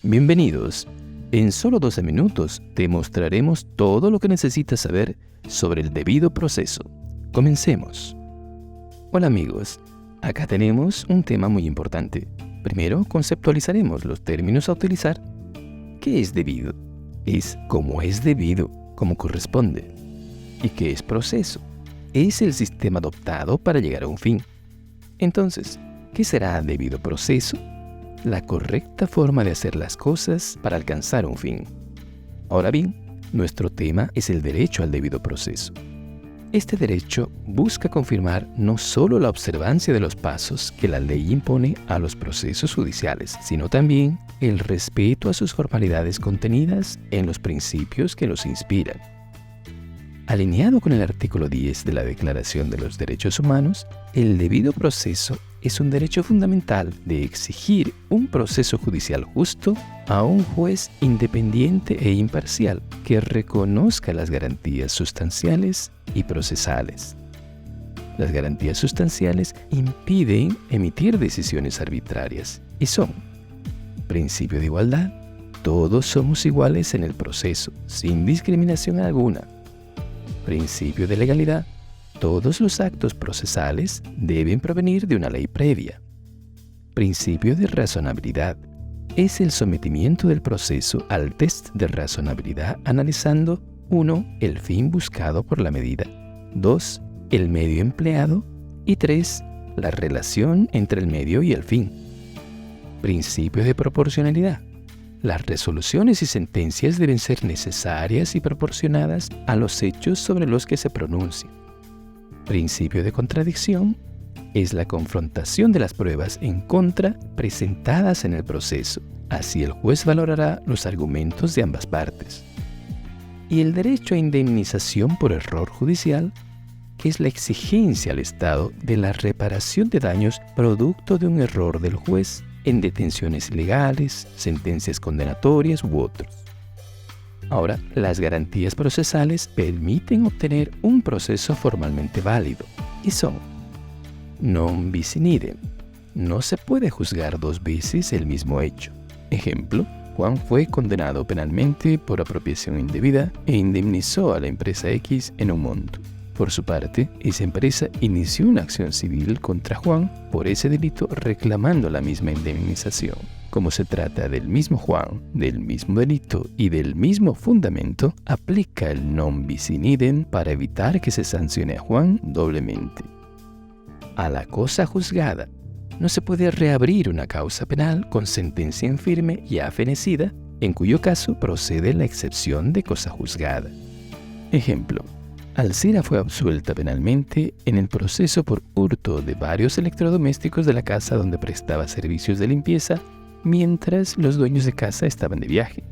Bienvenidos. En solo 12 minutos te mostraremos todo lo que necesitas saber sobre el debido proceso. Comencemos. Hola amigos, acá tenemos un tema muy importante. Primero conceptualizaremos los términos a utilizar. ¿Qué es debido? Es como es debido, como corresponde. ¿Y qué es proceso? Es el sistema adoptado para llegar a un fin. Entonces, ¿qué será debido proceso? La correcta forma de hacer las cosas para alcanzar un fin. Ahora bien, nuestro tema es el derecho al debido proceso. Este derecho busca confirmar no solo la observancia de los pasos que la ley impone a los procesos judiciales, sino también el respeto a sus formalidades contenidas en los principios que los inspiran. Alineado con el artículo 10 de la Declaración de los Derechos Humanos, el debido proceso es un derecho fundamental de exigir un proceso judicial justo a un juez independiente e imparcial que reconozca las garantías sustanciales y procesales. Las garantías sustanciales impiden emitir decisiones arbitrarias y son: principio de igualdad, todos somos iguales en el proceso, sin discriminación alguna. Principio de legalidad, todos los actos procesales deben provenir de una ley previa. Principio de razonabilidad, es el sometimiento del proceso al test de razonabilidad analizando 1. El fin buscado por la medida, 2. El medio empleado y 3. La relación entre el medio y el fin. Principio de proporcionalidad, las resoluciones y sentencias deben ser necesarias y proporcionadas a los hechos sobre los que se pronuncian. Principio de contradicción es la confrontación de las pruebas en contra presentadas en el proceso. Así el juez valorará los argumentos de ambas partes. Y el derecho a indemnización por error judicial, que es la exigencia al Estado de la reparación de daños producto de un error del juez en detenciones ilegales, sentencias condenatorias u otros. Ahora, las garantías procesales permiten obtener un proceso formalmente válido y son: non bis in idem, no se puede juzgar dos veces el mismo hecho. Ejemplo, Juan fue condenado penalmente por apropiación indebida e indemnizó a la empresa X en un monto. Por su parte, esa empresa inició una acción civil contra Juan por ese delito reclamando la misma indemnización. Como se trata del mismo Juan, del mismo delito y del mismo fundamento, aplica el non bis in idem para evitar que se sancione a Juan doblemente. A la cosa juzgada, no se puede reabrir una causa penal con sentencia en firme ya fenecida, en cuyo caso procede la excepción de cosa juzgada. Ejemplo: Alcira fue absuelta penalmente en el proceso por hurto de varios electrodomésticos de la casa donde prestaba servicios de limpieza mientras los dueños de casa estaban de viaje,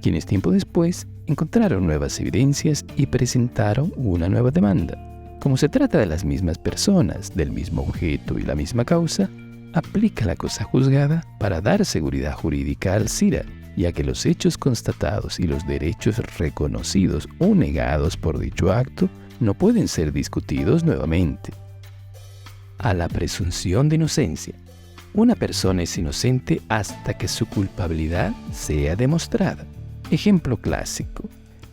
quienes tiempo después encontraron nuevas evidencias y presentaron una nueva demanda. Como se trata de las mismas personas, del mismo objeto y la misma causa, aplica la cosa juzgada para dar seguridad jurídica a Alcira, ya que los hechos constatados y los derechos reconocidos o negados por dicho acto no pueden ser discutidos nuevamente. A la presunción de inocencia. Una persona es inocente hasta que su culpabilidad sea demostrada. Ejemplo clásico: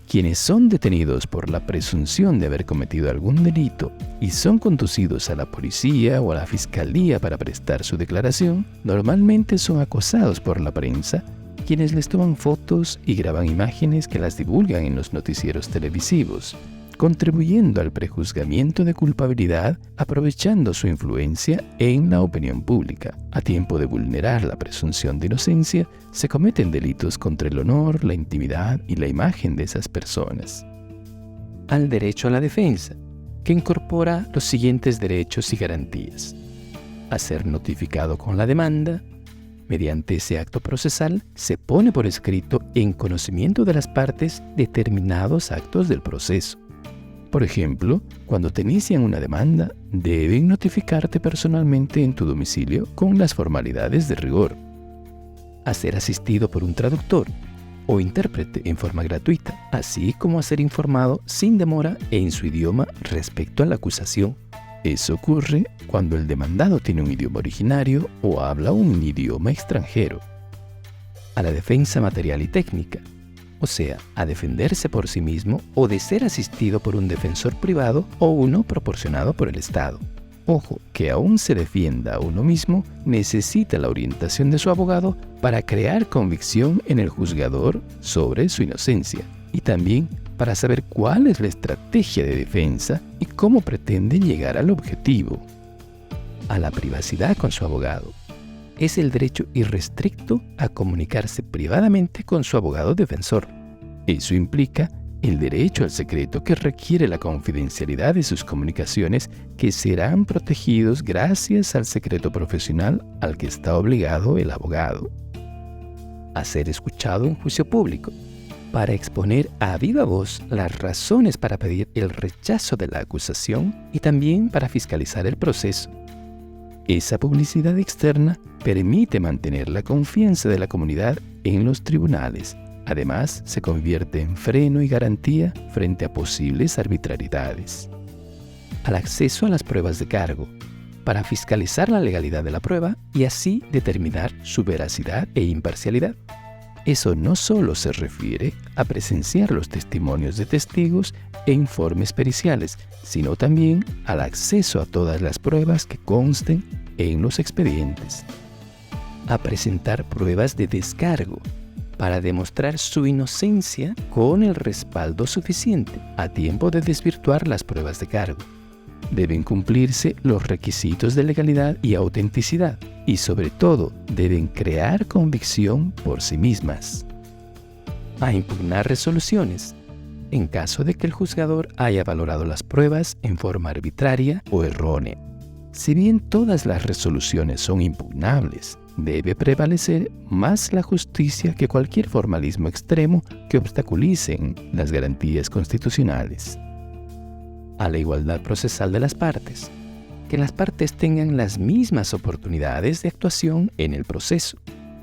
quienes son detenidos por la presunción de haber cometido algún delito y son conducidos a la policía o a la fiscalía para prestar su declaración, normalmente son acosados por la prensa, quienes les toman fotos y graban imágenes que las divulgan en los noticieros televisivos, contribuyendo al prejuzgamiento de culpabilidad, aprovechando su influencia en la opinión pública. A tiempo de vulnerar la presunción de inocencia, se cometen delitos contra el honor, la intimidad y la imagen de esas personas. Al derecho a la defensa, que incorpora los siguientes derechos y garantías: a ser notificado con la demanda. Mediante ese acto procesal se pone por escrito en conocimiento de las partes determinados actos del proceso. Por ejemplo, cuando te inician una demanda, deben notificarte personalmente en tu domicilio con las formalidades de rigor. A ser asistido por un traductor o intérprete en forma gratuita, así como a ser informado sin demora en su idioma respecto a la acusación. Eso ocurre cuando el demandado tiene un idioma originario o habla un idioma extranjero. a la defensa material y técnica, o sea, a defenderse por sí mismo o de ser asistido por un defensor privado o uno proporcionado por el Estado. Ojo, que aún se defienda a uno mismo, necesita la orientación de su abogado para crear convicción en el juzgador sobre su inocencia y también para saber cuál es la estrategia de defensa y cómo pretende llegar al objetivo. A la privacidad con su abogado. Es el derecho irrestricto a comunicarse privadamente con su abogado defensor. Eso implica el derecho al secreto que requiere la confidencialidad de sus comunicaciones que serán protegidos gracias al secreto profesional al que está obligado el abogado. A ser escuchado en juicio público, para exponer a viva voz las razones para pedir el rechazo de la acusación y también para fiscalizar el proceso. Esa publicidad externa permite mantener la confianza de la comunidad en los tribunales. Además, se convierte en freno y garantía frente a posibles arbitrariedades. Al acceso a las pruebas de cargo, para fiscalizar la legalidad de la prueba y así determinar su veracidad e imparcialidad. Eso no solo se refiere a presenciar los testimonios de testigos e informes periciales, sino también al acceso a todas las pruebas que consten en los expedientes. A presentar pruebas de descargo para demostrar su inocencia con el respaldo suficiente a tiempo de desvirtuar las pruebas de cargo. Deben cumplirse los requisitos de legalidad y autenticidad y sobre todo deben crear convicción por sí mismas. A impugnar resoluciones en caso de que el juzgador haya valorado las pruebas en forma arbitraria o errónea. Si bien todas las resoluciones son impugnables, debe prevalecer más la justicia que cualquier formalismo extremo que obstaculicen las garantías constitucionales. A la igualdad procesal de las partes. Que las partes tengan las mismas oportunidades de actuación en el proceso,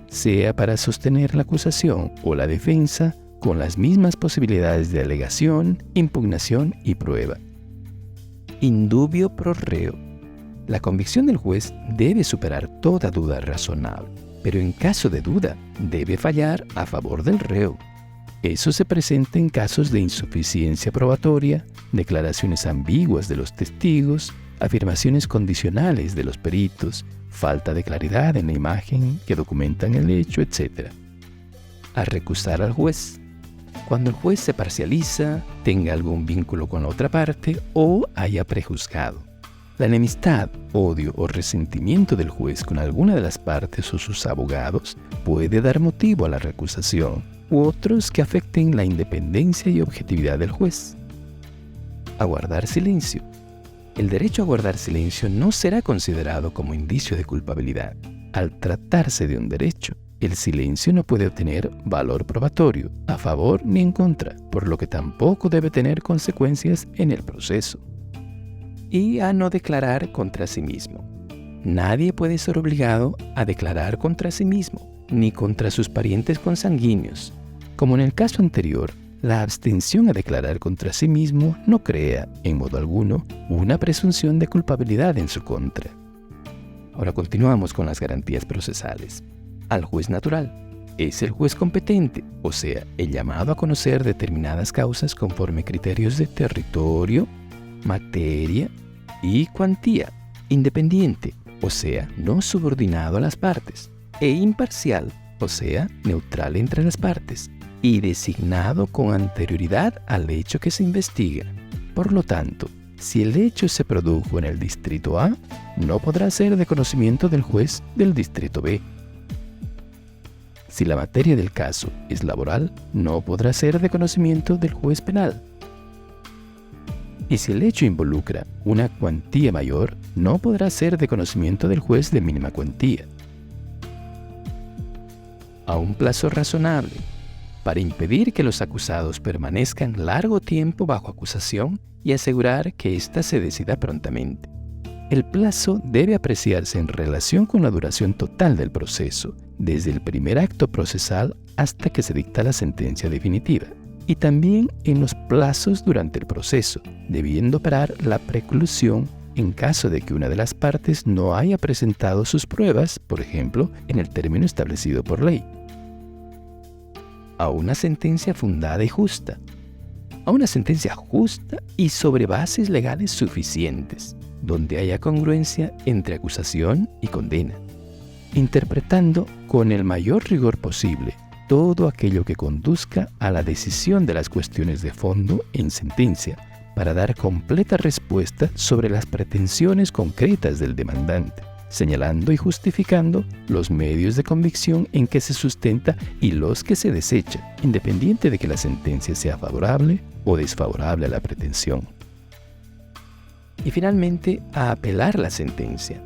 sea para sostener la acusación o la defensa, con las mismas posibilidades de alegación, impugnación y prueba. Indubio pro reo. La convicción del juez debe superar toda duda razonable, pero en caso de duda, debe fallar a favor del reo. Eso se presenta en casos de insuficiencia probatoria, declaraciones ambiguas de los testigos, afirmaciones condicionales de los peritos, falta de claridad en la imagen que documentan el hecho, etc. A recusar al juez. Cuando el juez se parcializa, tenga algún vínculo con la otra parte o haya prejuzgado. La enemistad, odio o resentimiento del juez con alguna de las partes o sus abogados puede dar motivo a la recusación u otros que afecten la independencia y objetividad del juez. A guardar silencio. El derecho a guardar silencio no será considerado como indicio de culpabilidad. Al tratarse de un derecho, el silencio no puede obtener valor probatorio, a favor ni en contra, por lo que tampoco debe tener consecuencias en el proceso. Y a no declarar contra sí mismo. Nadie puede ser obligado a declarar contra sí mismo, ni contra sus parientes consanguíneos. Como en el caso anterior, la abstención a declarar contra sí mismo no crea, en modo alguno, una presunción de culpabilidad en su contra. Ahora continuamos con las garantías procesales. Al juez natural. Es el juez competente, o sea, el llamado a conocer determinadas causas conforme criterios de territorio, materia y cuantía. Independiente, o sea, no subordinado a las partes. E imparcial, o sea, neutral entre las partes. Y designado con anterioridad al hecho que se investiga. Por lo tanto, si el hecho se produjo en el distrito A, no podrá ser de conocimiento del juez del distrito B. Si la materia del caso es laboral, no podrá ser de conocimiento del juez penal. Y si el hecho involucra una cuantía mayor, no podrá ser de conocimiento del juez de mínima cuantía. A un plazo razonable. Para impedir que los acusados permanezcan largo tiempo bajo acusación y asegurar que ésta se decida prontamente. El plazo debe apreciarse en relación con la duración total del proceso, desde el primer acto procesal hasta que se dicta la sentencia definitiva, y también en los plazos durante el proceso, debiendo operar la preclusión en caso de que una de las partes no haya presentado sus pruebas, por ejemplo, en el término establecido por ley. a una sentencia fundada y justa. A una sentencia justa y sobre bases legales suficientes, donde haya congruencia entre acusación y condena, interpretando con el mayor rigor posible todo aquello que conduzca a la decisión de las cuestiones de fondo en sentencia, para dar completa respuesta sobre las pretensiones concretas del demandante, señalando y justificando los medios de convicción en que se sustenta y los que se desecha, independiente de que la sentencia sea favorable o desfavorable a la pretensión. Y finalmente, a apelar la sentencia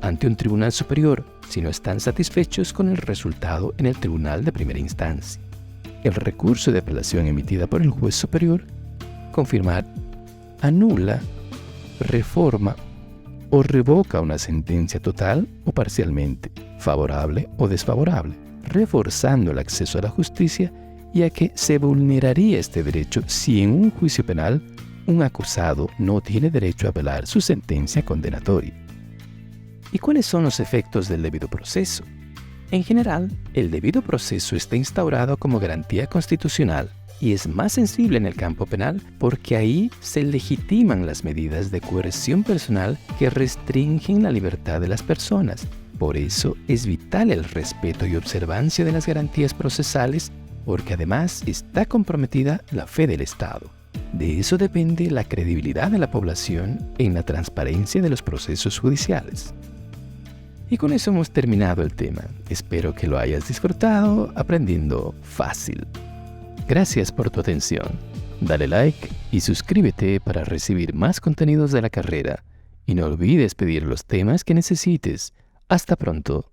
ante un tribunal superior si no están satisfechos con el resultado en el tribunal de primera instancia. El recurso de apelación emitida por el juez superior, confirmar, anula, reforma o revoca una sentencia total o parcialmente, favorable o desfavorable, reforzando el acceso a la justicia, ya que se vulneraría este derecho si en un juicio penal un acusado no tiene derecho a apelar su sentencia condenatoria. ¿Y cuáles son los efectos del debido proceso? En general, el debido proceso está instaurado como garantía constitucional y es más sensible en el campo penal porque ahí se legitiman las medidas de coerción personal que restringen la libertad de las personas. Por eso es vital el respeto y observancia de las garantías procesales, porque además está comprometida la fe del Estado. De eso depende la credibilidad de la población en la transparencia de los procesos judiciales. Y con eso hemos terminado el tema. Espero que lo hayas disfrutado aprendiendo fácil. Gracias por tu atención. Dale like y suscríbete para recibir más contenidos de la carrera. Y no olvides pedir los temas que necesites. Hasta pronto.